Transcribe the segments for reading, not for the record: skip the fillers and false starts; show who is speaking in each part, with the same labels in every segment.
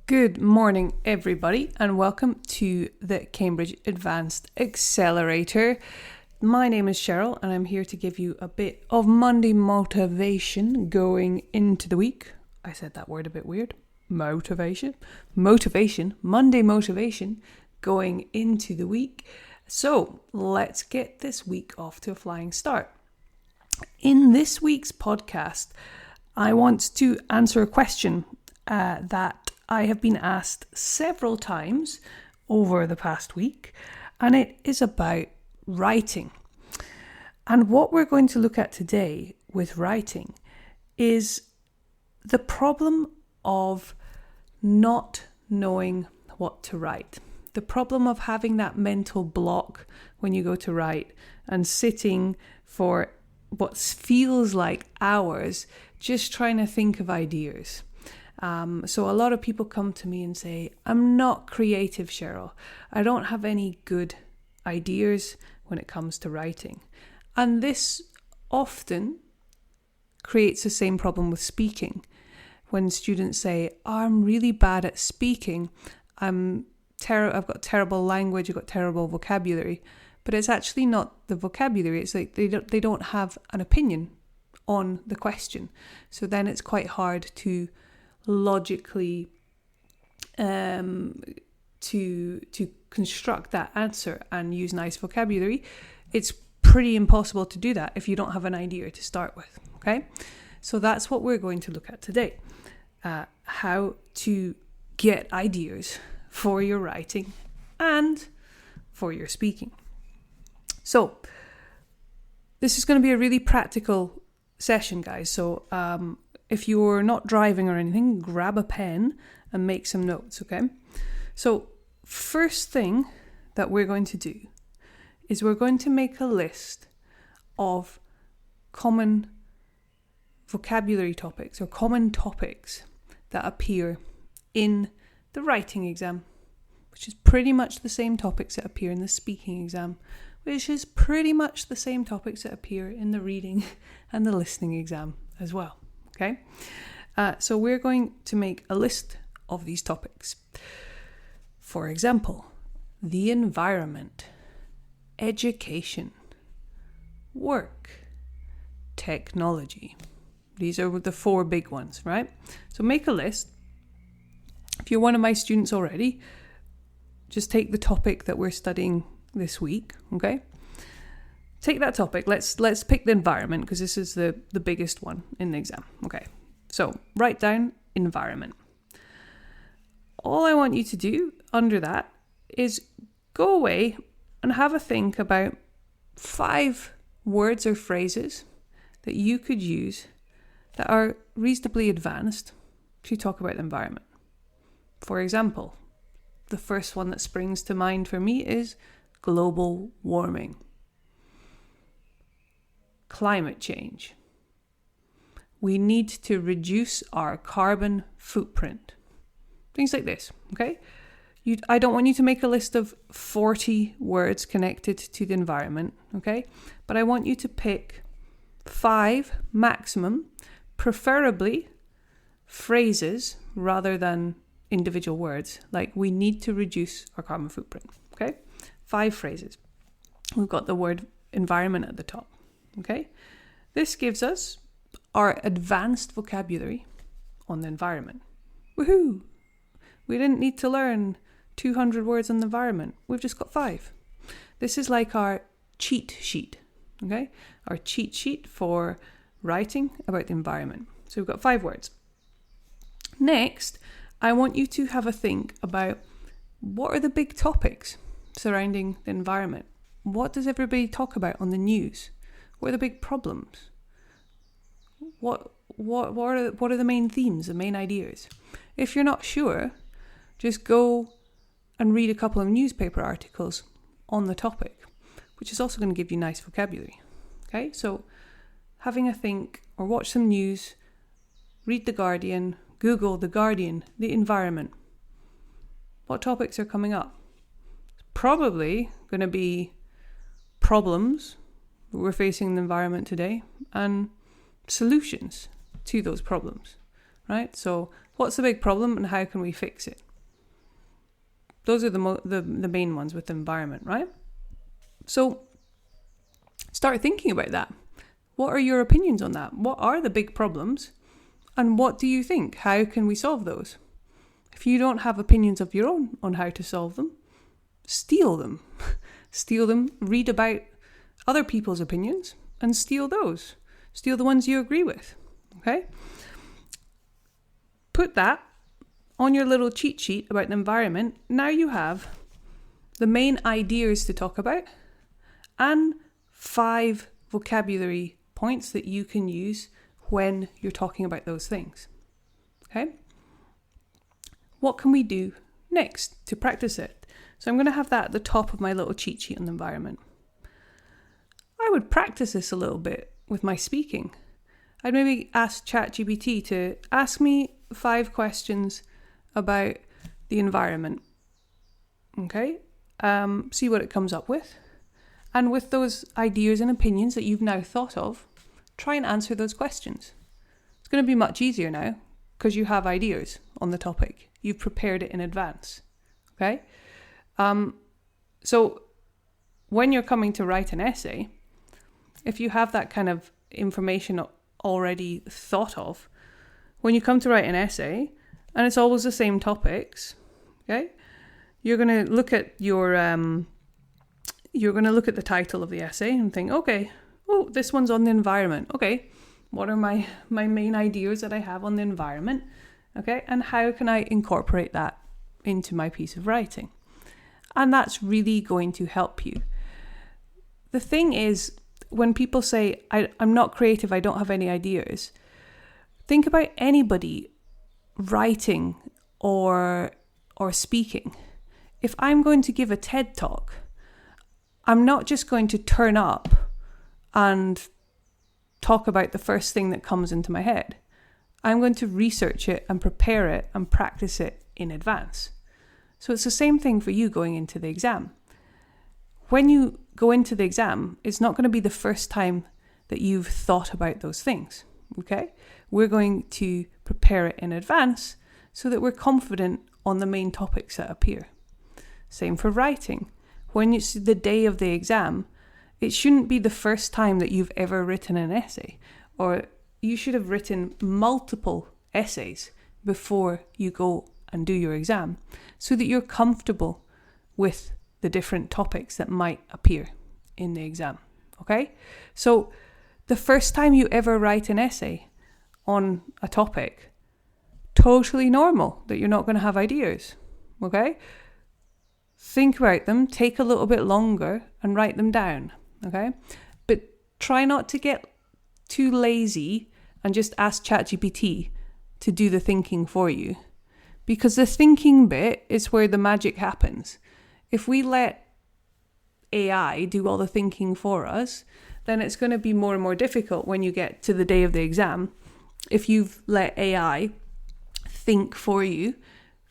Speaker 1: Good morning, everybody, and welcome to the Cambridge Advanced Accelerator. My name is Cheryl, and I'm here to give you a bit of Monday motivation going into the week. I said that word a bit weird. Motivation, Monday motivation going into the week. So let's get this week off to a flying start. In this week's podcast, I want to answer a question that I have been asked several times over the past week, and it is about writing. And what we're going to look at today with writing is the problem of not knowing what to write. The problem of having that mental block when you go to write and sitting for what feels like hours just trying to think of ideas. So a lot of people come to me and say, I'm not creative, Cheryl. I don't have any good ideas when it comes to writing. And this often creates the same problem with speaking. When students say, I'm really bad at speaking, I've got terrible language, I've got terrible vocabulary. But it's actually not the vocabulary. It's like they don't have an opinion on the question. So then it's quite hard to logically to construct that answer and use nice vocabulary. It's pretty impossible to do that if you don't have an idea to start with. Okay, so that's what we're going to look at today. How to get ideas for your writing and for your speaking. So this is going to be a really practical session, guys. So if you're not driving or anything, grab a pen and make some notes, okay? So first thing that we're going to do is we're going to make a list of common vocabulary topics or common topics that appear in the writing exam, which is pretty much the same topics that appear in the speaking exam, which is pretty much the same topics that appear in the reading and the listening exam as well. Okay, so we're going to make a list of these topics. For example, the environment, education, work, technology. These are the four big ones, right? So make a list. If you're one of my students already, just take the topic that we're studying this week, okay? Take that topic. Let's pick the environment because this is the biggest one in the exam. Okay, so write down environment. All I want you to do under that is go away and have a think about 5 words or phrases that you could use that are reasonably advanced to talk about the environment. For example, the first one that springs to mind for me is global warming. Climate change. We need to reduce our carbon footprint. Things like this, okay? I don't want you to make a list of 40 words connected to the environment, okay? But I want you to pick 5 maximum, preferably phrases rather than individual words, like we need to reduce our carbon footprint, okay? 5 phrases. We've got the word environment at the top. Okay, this gives us our advanced vocabulary on the environment. Woohoo! We didn't need to learn 200 words on the environment. We've just got 5. This is like our cheat sheet, okay? Our cheat sheet for writing about the environment. So we've got 5 words. Next, I want you to have a think about what are the big topics surrounding the environment. What does everybody talk about on the news? What are the big problems? What are the main themes, the main ideas? If you're not sure, just go and read a couple of newspaper articles on the topic, which is also going to give you nice vocabulary. Okay, so having a think or watch some news, read The Guardian, Google The Guardian, the environment. What topics are coming up? It's probably going to be problems we're facing in the environment today and solutions to those problems. right? So what's the big problem and how can we fix it? Those are the main ones with the environment, right? So start thinking about that. What are your opinions on that? What are the big problems? And what do you think? How can we solve those? If you don't have opinions of your own on how to solve them, steal them. Steal them, read about other people's opinions and steal those. Steal the ones you agree with, okay? Put that on your little cheat sheet about the environment. Now you have the main ideas to talk about and 5 vocabulary points that you can use when you're talking about those things, okay? What can we do next to practice it? So I'm going to have that at the top of my little cheat sheet on the environment. I would practice this a little bit with my speaking. I'd maybe ask ChatGPT to ask me 5 questions about the environment. Okay? See what it comes up with. And with those ideas and opinions that you've now thought of, try and answer those questions. It's going to be much easier now because you have ideas on the topic. You've prepared it in advance. Okay? So when you're coming to write an essay, if you have that kind of information already thought of, when you come to write an essay, and it's always the same topics, okay, you're going to look at the title of the essay and think, okay, oh, this one's on the environment. Okay, what are my main ideas that I have on the environment? Okay, and how can I incorporate that into my piece of writing? And that's really going to help you. The thing is, when people say, I'm not creative, I don't have any ideas, think about anybody writing or speaking. If I'm going to give a TED Talk, I'm not just going to turn up and talk about the first thing that comes into my head. I'm going to research it and prepare it and practice it in advance. So it's the same thing for you going into the exam. When you go into the exam, it's not going to be the first time that you've thought about those things, okay? We're going to prepare it in advance so that we're confident on the main topics that appear. Same for writing. When it's the day of the exam, it shouldn't be the first time that you've ever written an essay, or you should have written multiple essays before you go and do your exam so that you're comfortable with the different topics that might appear in the exam, okay? So the first time you ever write an essay on a topic, totally normal that you're not going to have ideas, okay? Think about them, take a little bit longer and write them down, okay? But try not to get too lazy and just ask ChatGPT to do the thinking for you, because the thinking bit is where the magic happens. If we let AI do all the thinking for us, then it's going to be more and more difficult when you get to the day of the exam. If you've let AI think for you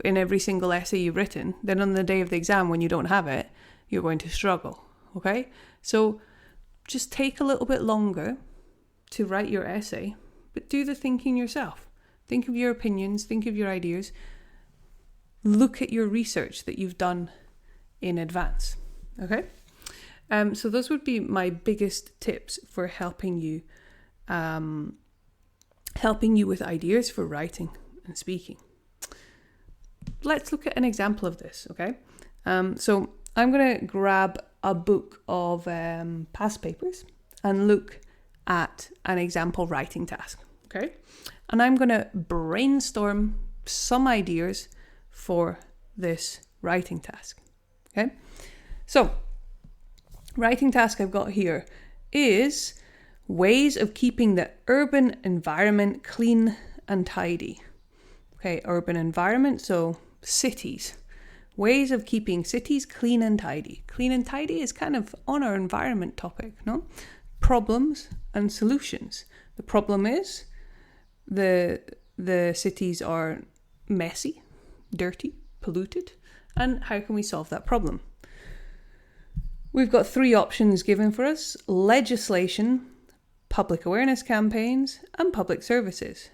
Speaker 1: in every single essay you've written, then on the day of the exam when you don't have it, you're going to struggle, okay? So just take a little bit longer to write your essay, but do the thinking yourself. Think of your opinions, think of your ideas, look at your research that you've done in advance, okay? So those would be my biggest tips for helping you with ideas for writing and speaking. Let's look at an example of this, okay? So I'm going to grab a book of past papers and look at an example writing task, okay? And I'm going to brainstorm some ideas for this writing task, okay? So, writing task I've got here is ways of keeping the urban environment clean and tidy. Okay, urban environment, so cities. Ways of keeping cities clean and tidy. Clean and tidy is kind of on our environment topic, no? Problems and solutions. The problem is the cities are messy, dirty, polluted, and how can we solve that problem? We've got 3 options given for us: legislation, public awareness campaigns, and public services.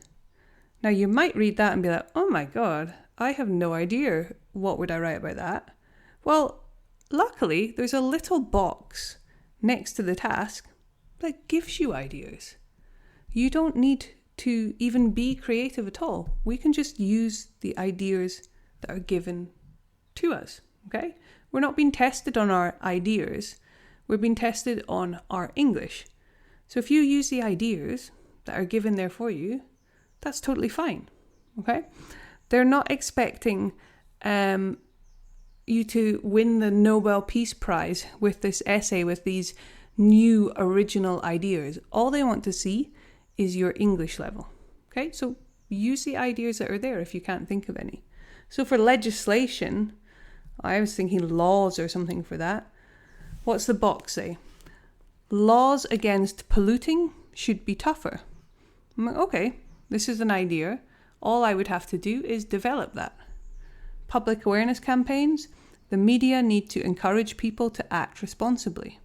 Speaker 1: Now, you might read that and be like, oh my God, I have no idea. What would I write about that? Well, luckily, there's a little box next to the task that gives you ideas. You don't need to even be creative at all. We can just use the ideas that are given to us, okay? We're not being tested on our ideas. We're being tested on our English. So if you use the ideas that are given there for you, that's totally fine, okay? They're not expecting you to win the Nobel Peace Prize with this essay, with these new original ideas. All they want to see is your English level, okay? So use the ideas that are there if you can't think of any. So for legislation, I was thinking laws or something for that. What's the box say? Laws against polluting should be tougher. I'm like, okay, this is an idea. All I would have to do is develop that. Public awareness campaigns, the media need to encourage people to act responsibly.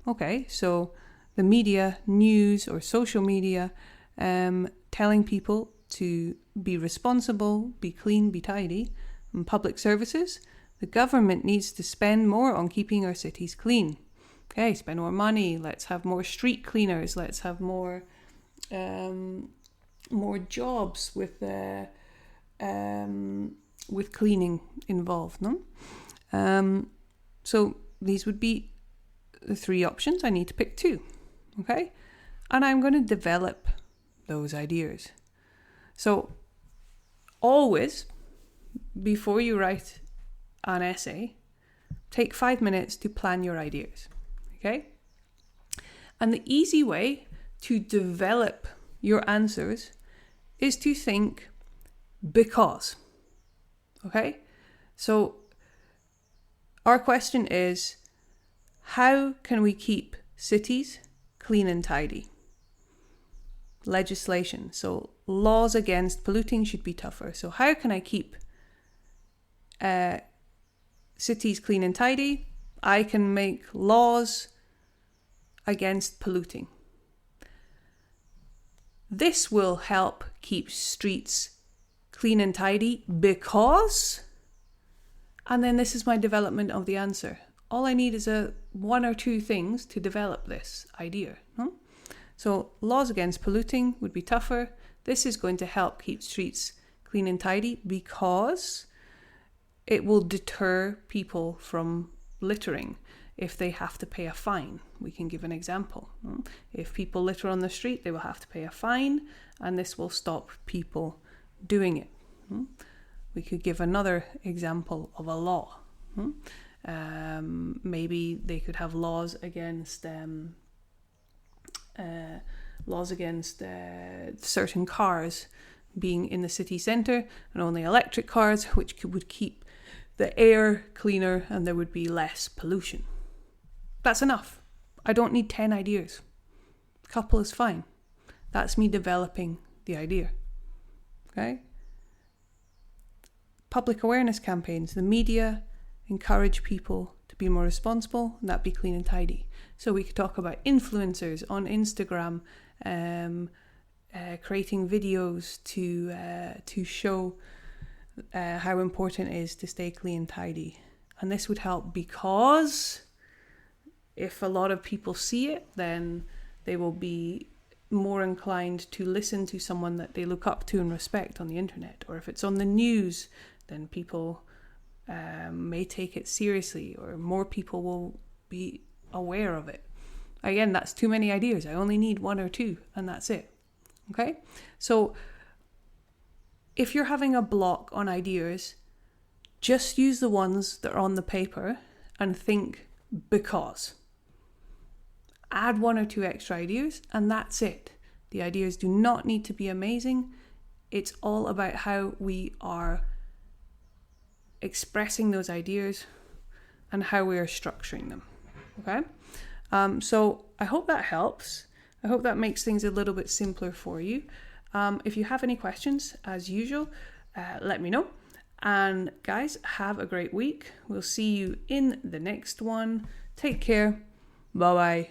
Speaker 1: Okay, so the media, news or social media, telling people to be responsible, be clean, be tidy. And public services, the government needs to spend more on keeping our cities clean. Okay, spend more money. Let's have more street cleaners. Let's have more jobs with cleaning involved. No, so these would be the three options. I need to pick two. Okay, and I'm going to develop those ideas. So always, before you write an essay, take 5 minutes to plan your ideas. Okay? And the easy way to develop your answers is to think because. Okay? So our question is, how can we keep cities clean and tidy? Legislation. So laws against polluting should be tougher. So how can I keep cities clean and tidy? I can make laws against polluting. This will help keep streets clean and tidy because, and then this is my development of the answer. All I need is one or two things to develop this idea. No? So laws against polluting would be tougher. This is going to help keep streets clean and tidy because it will deter people from littering if they have to pay a fine. We can give an example. If people litter on the street, they will have to pay a fine, and this will stop people doing it. We could give another example of a law. Maybe they could have laws against certain cars being in the city centre, and only electric cars, which would keep the air cleaner and there would be less pollution. That's enough. I don't need 10 ideas. A couple is fine. That's me developing the idea. Okay? Public awareness campaigns. The media encourage people to be more responsible, and that'd be clean and tidy. So we could talk about influencers on Instagram, creating videos to show how important it is to stay clean and tidy. And this would help because if a lot of people see it, then they will be more inclined to listen to someone that they look up to and respect on the internet. Or if it's on the news, then people may take it seriously, or more people will be aware of it. Again, that's too many ideas. I only need one or two, and that's it. Okay? So if you're having a block on ideas, just use the ones that are on the paper and think because. Add one or two extra ideas, and that's it. The ideas do not need to be amazing. It's all about how we are expressing those ideas and how we are structuring them. Okay? So I hope that helps. I hope that makes things a little bit simpler for you. If you have any questions, as usual, let me know. And guys, have a great week. We'll see you in the next one. Take care. Bye-bye.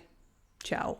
Speaker 1: Ciao.